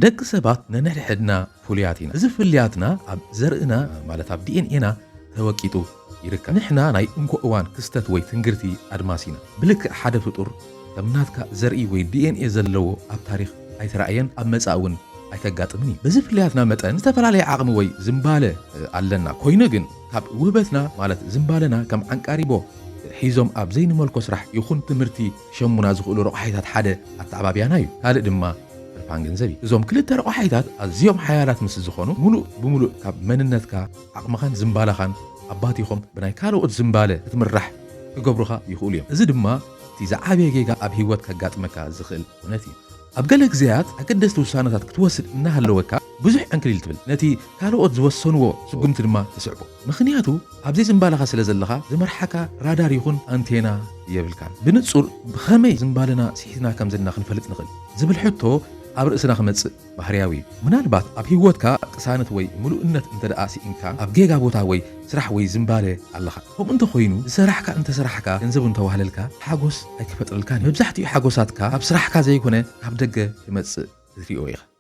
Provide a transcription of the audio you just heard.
ደቂ ሰባት ነንሕድሕድና ፍሉያት ኢና እዚ ፍልያትና ኣብ ዘርእና ማለት ኣብ ዲኤንኤና ተወቂጡ ይርከብ ንሕና ናይ እንኮ እዋን ክስተት ወይ ትንግርቲ ኣድማስ ኢና ብልክዕ ሓደ ፍጡር ከም ናትካ ዘርኢ ወይ ዲኤንኤ ዘለዎ ኣብ ታሪክ ኣይተረኣየን ኣብ መጻእ እውን ኣይተጋጥምን እዩ በዚ ፍልያትና መጠን ዝተፈላለየ ዓቕሚ ወይ ዝምባለ ኣለና ኮይኑ ግን ካብ ውህበትና ማለት ዝምባለና ከም ዓንቃሪቦ ሒዞም ኣብ ዘይንመልኮ ስራሕ ይኹን ትምህርቲ ሸሙና ዝኽእሉ ረቑሓይታት ሓደ ኣተዓባብያና እዩ ካልእ ድማ ርፋን ገንዘብ እዩ እዞም ክልተ ረቑሓይታት ኣዝዮም ሓያላት ምስ ዝኾኑ ሙሉእ ብምሉእ ካብ መንነትካ ዓቕምኻን ዝምባለኻን ኣባቲኾም ብናይ ካልኦት ዝምባለ ክትምራሕ ክገብሩኻ ይኽእሉ እዮም እዚ ድማ እቲ ዝዓበየ ጌጋ ኣብ ሂወት ከጋጥመካ ዝኽእል እውነት እዩ ኣብ ገለ ግዜያት ኣገደስቲ ውሳነታት ክትወስድ እናሃለወካ ብዙሕ ዕንክሊል ትብል ነቲ ካልኦት ዝወሰንዎ ስጉምቲ ድማ ትስዕቦ ምኽንያቱ ኣብዘይ ዝምባለኻ ስለ ዘለኻ ዝመርሓካ ራዳር ይኹን ኣንቴና የብልካን ብንጹር ብኸመይ ዝምባለና ሲሒትና ከም ዘለና ክንፈልጥ ንኽእል ዝብል ሕቶ ኣብ ርእስና ክመጽእ ባህርያዊ ምናልባት ኣብ ሂወትካ ቅሳነት ወይ ሙሉእነት እንተደኣ ሲኢንካ ኣብ ጌጋ ቦታ ወይ ስራሕ ወይ ዝምባለ ኣለኻ ከምኡ እንተኾይኑ ዝሰራሕካ እንተሰራሕካ ገንዘብ እንተዋህለልካ ሓጎስ ኣይክፈጥረልካን መብዛሕትኡ ሓጎሳትካ ኣብ ስራሕካ ዘይኮነ ካብ ደገ ክመጽእ ትሪኦ ኢኻ